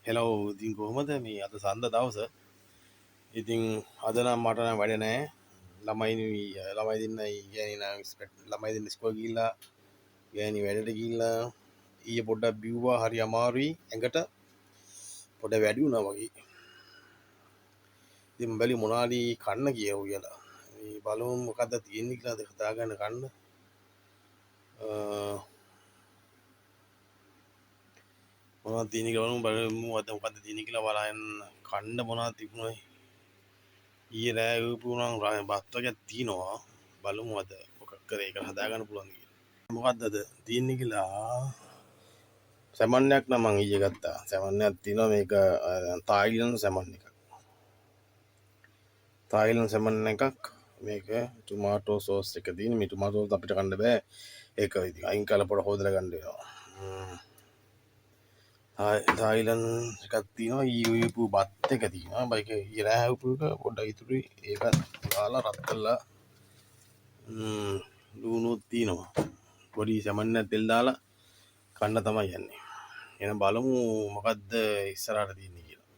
Hello ඉතින් කොහොමද මේ අද සඳ දවස. ඉතින් අද නම් මට නම් වැඩ නැහැ. ළමයි දෙන්න ළමයි දෙන්න ඉස්කෝලේ ගිහිල්ලා ගෑණි වැඩට ගිහිල්ලා ඊයේ පොඩ්ඩක් බිව්වා. හරි අමාරුයි, ඇඟට පොඩ වැඩි වුණා වගේ. ඉතින් බැලි මොනවාරි කන්න කියව කියලා. මේ බලමු මොකද්ද තියෙන්නේ කියලාද හදාගන්න කන්න. මොනවද තියෙන්නේ කියලා බලමු. අද මොකද්ද තියෙන්නේ කියලා බලන්න. කන්න මොනවද තිබුණේ. ඊයේ රෑ උපු නම් බත් වර්ගයක් තියෙනවා. බලමු අද මොකක් කරේ ඒක හදාගන්න පුළුවන් කියලා. මොකද්ද අද තියෙන්නේ කියලා. සැමන්යක් නම් මං ඊයේ ගත්තා. සැමන්යක් තියෙනවා මේක තායිලන්ත සැමන් එකක්. තායිලන්ත සැමන් එකක්. මේක ටොමාටෝ සෝස් එක තියෙන. මේ ටොමාටෝ සෝස් අපිට කන්න බෑ. ඒක ඉතින් අයින් කරලා පොඩ හොදලා ගන්න වෙනවා. තායිලන්ත එකක් තියෙනවා. ඊයේ උපු බත් එක තියෙනවා. බයික ඊයේ රෑ උපු එක පොඩ්ඩක් ඉතුරුයි. ඒක දාලා රත් කළා. ලුණුත් තියෙනවා. පොඩි සැමන්යක් තෙල් දාලා කන්න තමයි යන්නේ. එහෙනම් බලමු මොකද්ද ඉස්සරහට තියෙන්නේ කියලා.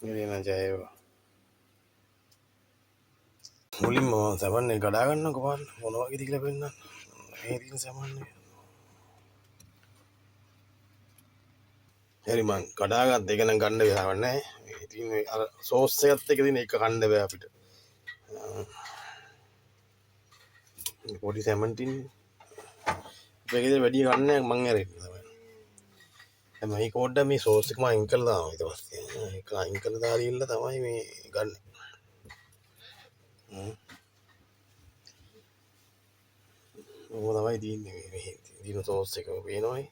එළියන ජය වේවා. මුලින්ම සැමන් එක කඩා ගන්නකො බලන්න මොන වගේද කියලා පෙන්නන්න. මේ තියෙන සැමන් එක. හරි මං කඩාගත්ත එක නම් ගන්න වෙලාවක් නැහැ. මේ තියෙන අර සෝස් එකත් එක තියෙන එක කන්න බෑ අපිට. පොඩි සැමන් ටින් මේකේ වැඩි ගන්නෑ මං ඇරෙන්නේ තමයි. දැන් මේ කෝඩ්ඩ මේ සෝස් එක මම අයින් කළා දානවා ඊට පස්සේ. ඒක අයින් කළා දාලා ඉන්න තමයි මේ ගන්න. ඕක තමයි තියෙන්නේ මේ තියෙන සෝස් එක පේනවනේ.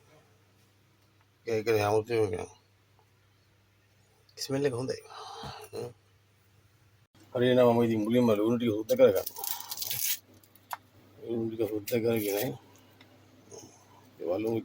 ඒක හැමෝටම කියනවා. ස්මෙල් එක හොඳයි. හරියන මම ඉතින් මුලින්ම ලුණු ටික සුද්ධ කරගන්නවා. ලුණු ටික සුද්ධ කරගෙන ඒ වලුණු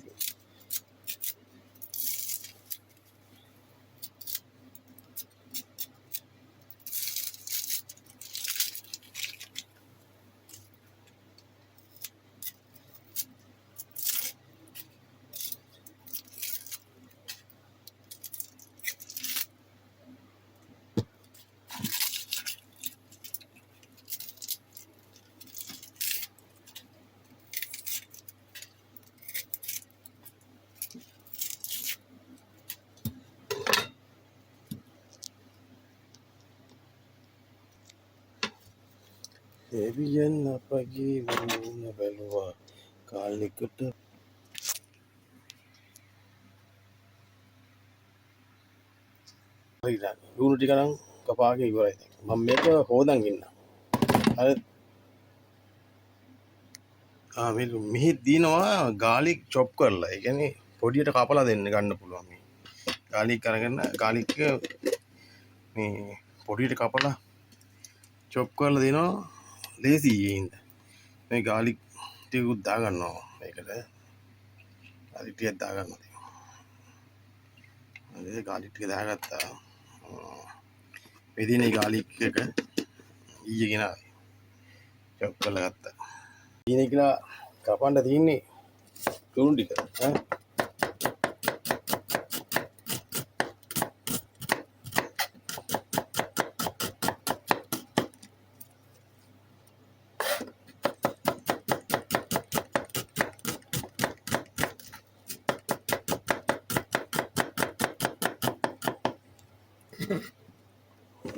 එවියන් අපගේ වුණ බැලුවා කාලෙකට හරිද ලුණු ටික නම් කපාගෙන ඉවරයි දැන් මම මේක හොදන් ඉන්න හරි මෙහි දිනවා ගාලික් චොප් කරලා ඒ කියන්නේ පොඩියට කපලා දෙන්න ගන්න පුළුවන් මේ ගාලික් අරගෙන ගාලික් මේ පොඩියට කපලා චොප් කරලා දෙනවා ලේසියින්ද මේ ගාලික් ටිකකුත් දාගන්නවා මේකට ගාලික් ටිකක් දාගන්නවා ඒ ගාලික් ටික දාගත්තා මෙදිනේ ගාලික් එක ඊයේ ගෙනාවේ චොප් කරලා ගත්තා ඊනේ කියලා කපන්න තියෙන්නේ ලුණු ටික ඈ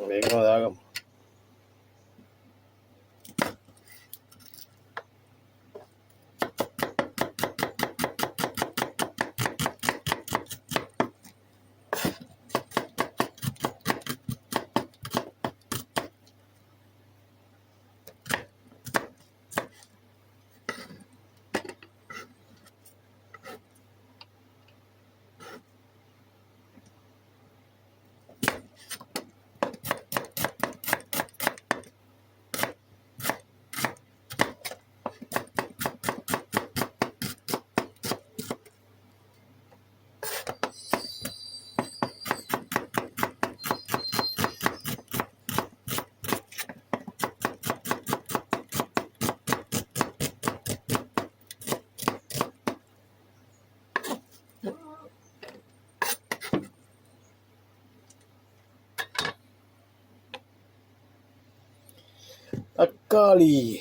මේකම දාගමු Takaali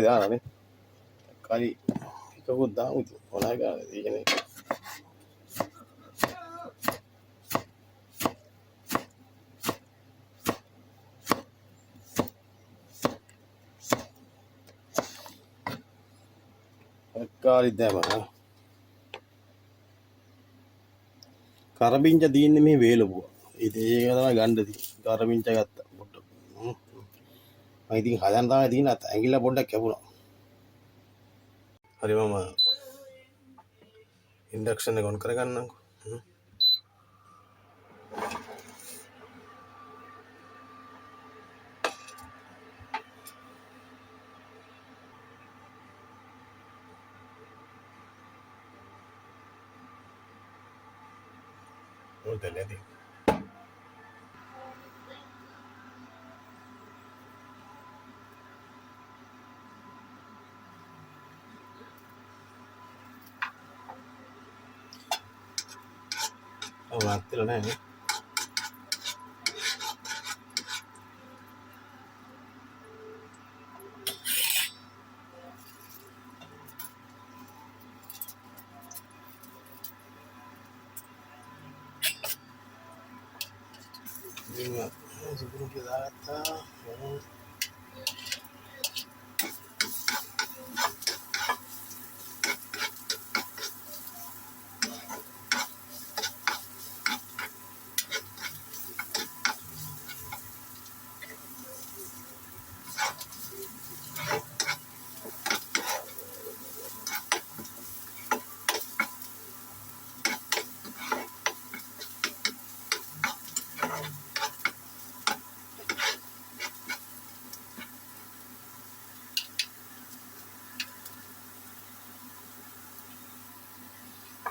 දානනේ. Takaali එකකුත් දාමු ඉතින්. මොනවා කරන්නේ? ඒකනේ. Takaali දැමම. කරපිංච තියෙන්නේ මේ වේලපුවා. ඉතින් ඒක තමයි ගන්න තියෙන්නේ. කරපිංච ගත්තා පොඩ්ඩක්. මම ඉතින් හදන්න තමයි තියෙන ඇඟිල්ල පොඩ්ඩක් කැපුණා. හරි මම ඉන්ඩක්ෂන් එක ඔන් කරගන්නම්කෝ. ඔය දෙලදී. ඔව් අත්තිල නැහැ. ඉතින් සුදුරු කියලා දාගත්තා.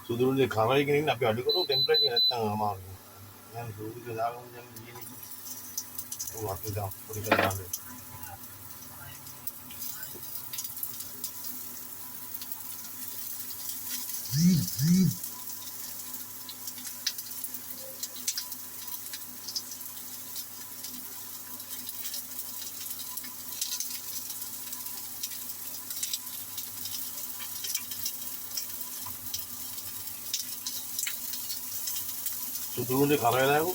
සුදුරුනේ කරයිගෙන ඉන්න අපි අඩු කරමු ටෙම්පරේචර් එක නැත්තම් අමාරුයි. දැන් සුදුරුනේ දාගමු දැන් ඉන්නේ. ඔව් අපි දාමු පොඩි කරලා දාන්න. සුදුරුනේ කරලා යමු.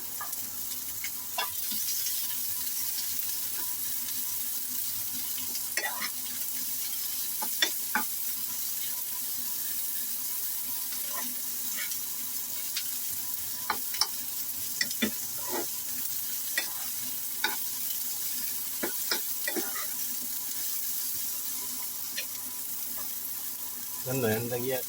ගන්න යන්න ගියා.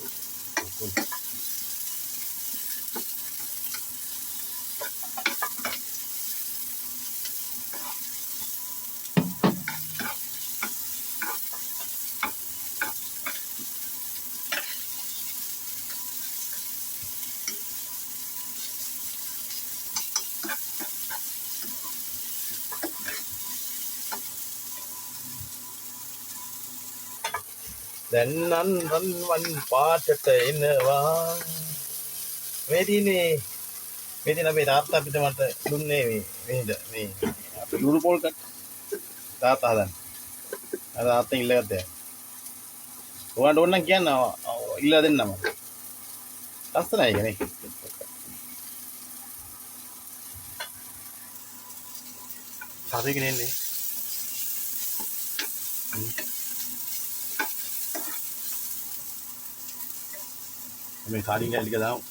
දැන් නම් රන්වන් පාටට එනවා මේ දින අපේ තාත්තා අපිට මට දුන්නේ මේ අපේ ලුණු පොල් කට් තාත්තා හදන්න අර තාත්තා ඉල්ලගත්තා ඔයාලට ඕන නම් කියන්න ඉල්ලලා දෙන්නම ලස්සනයි ඒකනේ සාදේගෙන එන්නේ මේ කාඩින් ගාල් ටික දාමු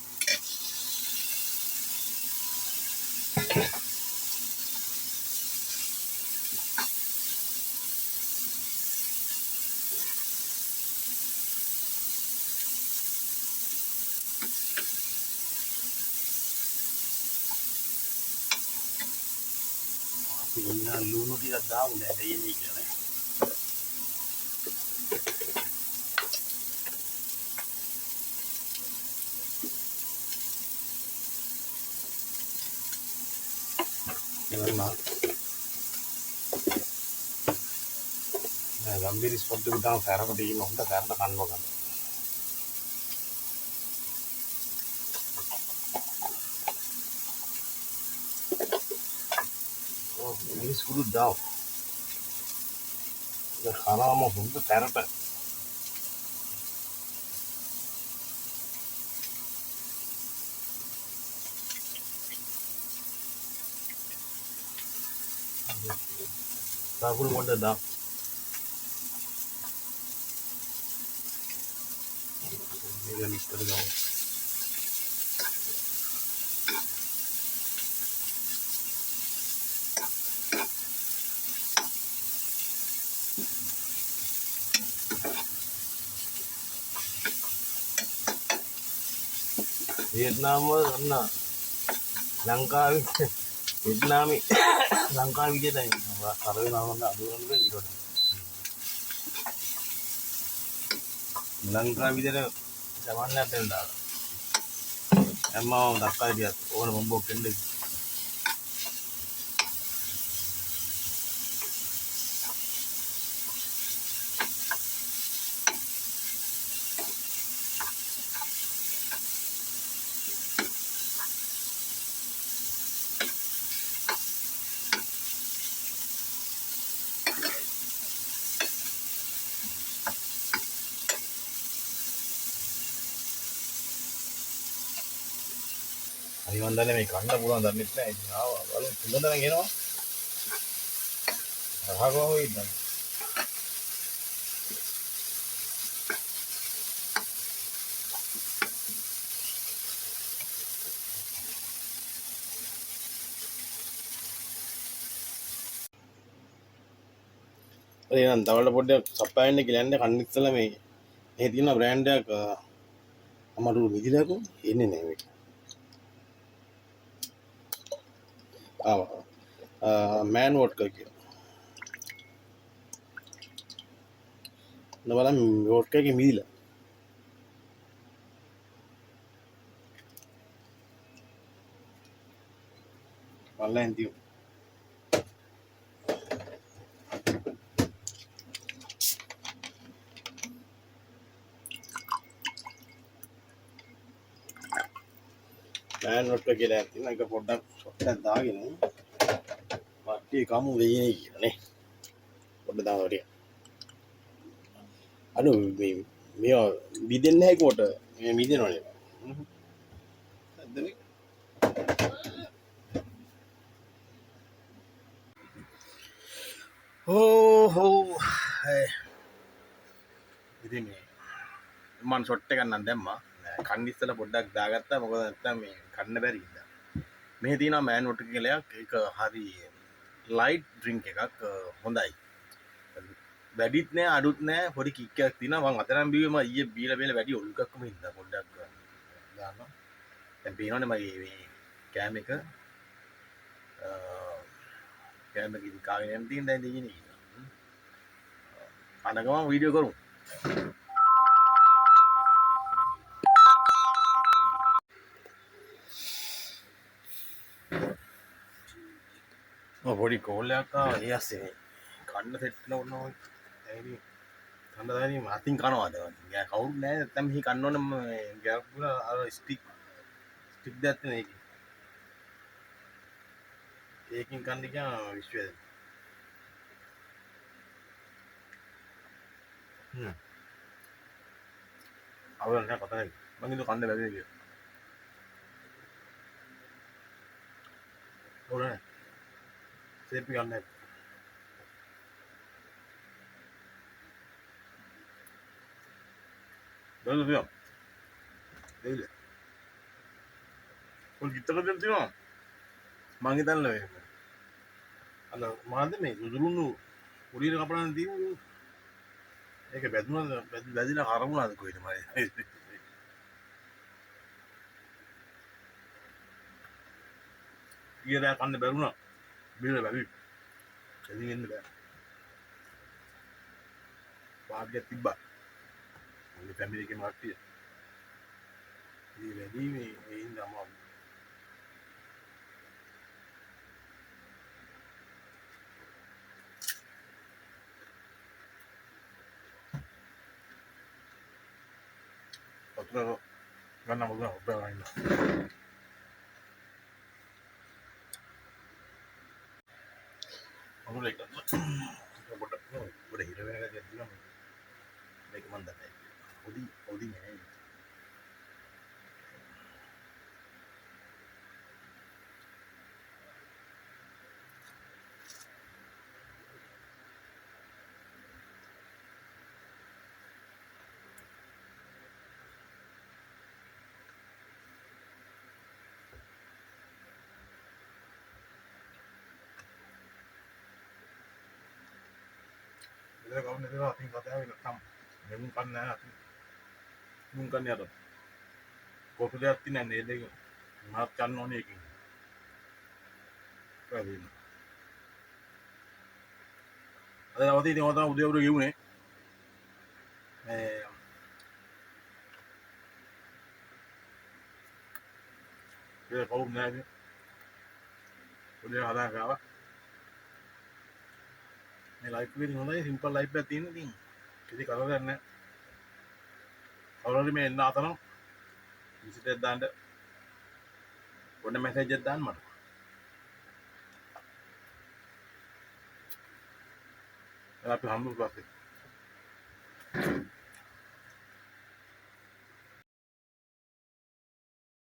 ඉන්න ලුණු ටිකක් දාමු නේද එන්නේ කියලා ගම්බීර ස්පොට් එක දාම කැරකට ඉන්න හොඳ කැරට කන්නවා ගන්න. ඔව් මිනිස් කුඩු දාව. खाना में हूँ तो तैरता है ताकुल मोटे दा ये मिक्स कर वियतनाम अन्ना लंका वियतनामी लंका विजय अरवे नाम दूर लंका विजय जमाने एम्मा दक्का ओन बंबो केंड අනිවන්දනේ මේ කන්න පුළුවන් දන්නෙත් නෑ. ඉතින් ආවා බලමු තුන්දෙනා එනවා. අහගම වෙයිද? එහෙනම් තවල පොඩ්ඩක් සප්පායන්න කියලා යන්නේ කන්න ඉස්සලා මේ තියෙන බ්‍රෑන්ඩ් එකක් අමාරු විදිහට එන්නේ නෑ මේක. මෑන් වොඩ්කා කියලා. බලන්න වොඩ්කා එකේ මිදිලා. ඔන්ලයින් තියු. මෑන් වොඩ්කා කියලා තියෙන එක පොඩ්ඩක් ෂොට් එකක් දාගෙන කට්ටිය කමු වෙන්නේ කියලා නේ. පොඩ්ඩක් දාන්න හරිය. අනු මේ විදෙන්නේ නැහැ කොට මේ මිදෙනවනේ. හරිද මේ? හෝ ඉතින් මේ මම ෂොට් එකක් නම් දැම්මා. කන්න ඉස්සලා පොඩ්ඩක් දාගත්තා. මොකද නැත්තම් මේ කන්න බැරි ඉඳා. මේ තියෙනවා මෑන් වොඩ්කා කියලා එකක්. ඒක හරි ලයිට් ඩ්‍රින්ක් එකක් හොඳයි. වැඩිත් නෑ අඩුත් නෑ පොඩි කික් එකක් තියෙනවා. මම අතරම් බීවම ඊයේ බීලා වැඩි ඔලු එකක්ම හින්දා පොඩ්ඩක් දානවා. දැන් පේනවනේ මගේ මේ කෑම එක කෑම එක ඉතින් කාගෙන යන තියෙන දැන් ඉන්නේ. අනගම වීඩියෝ කරමු. පොඩි කෝල් එකක් ආවා. ඒ ඇස්සේ කන්න සෙට් කරනවා. ඇයි කන්න අතින් කනවාද? කවුරුත් නැහැ. නැත්තම් මෙහි කන්න ඕනේ ගැප්පුල අර ස්ටික් දෙයක් තියෙන එකේ. ඒකින් කන්න කියන විශ්වය. අවුල නැහැ කතා කරන්නේ. මම ඉතින් කන්න බැරි කියලා. ඕනේ. සේපි ගන්න නැහැ. Bello via. Dele. Con gittara del tino. Mangi tan le. Alla මාද මේ සුදුරුණු උඩියට කපන්න තියෙන්නේ. ඒක බැදුනද බැදිලා කරමුණාද කොහෙද මම. ඊයදා කන්න බැරුණා. බිල බැරි. එදින් එන්න බෑ. වාග්යක් තිබ්බා. මගේ ෆැමිලි එකේ මාට්ටිය. ඊ වැඩි මේ ඉඳන් අමාරු. Otro ganamos una pero ahí no. Vamos a ir. Udah hira මේක මන් දන්නේ පොඩි නෑ ඒක කවුරුද කියලා අතින් කතා වෙන කම් මෙමුන් කන්නේ නැහැ අතින් මුන් කන්නේ අර කොටුලයක් තියෙන නේද ඒක මාත් කන්න ඕනේ ඒකෙන් පැහැදිලි අද අවදි ඉතින් ඔතන උදේවරු ගෙවුනේ මේ ඒක කවුරු නැහැ උදේ හදා ගාවා මේ ලයිෆ් එකේ හොඳයි සිම්පල් ලයිෆ් එකක් තියෙන ඉතින් කිසි කරදරයක් නැහැ කවුරුහරි මේ එන්න අතන විසිට් එකක් දාන්න පොඩ මැසේජ් එකක් දාන්න මට අපි හම්බුනේ පස්සේ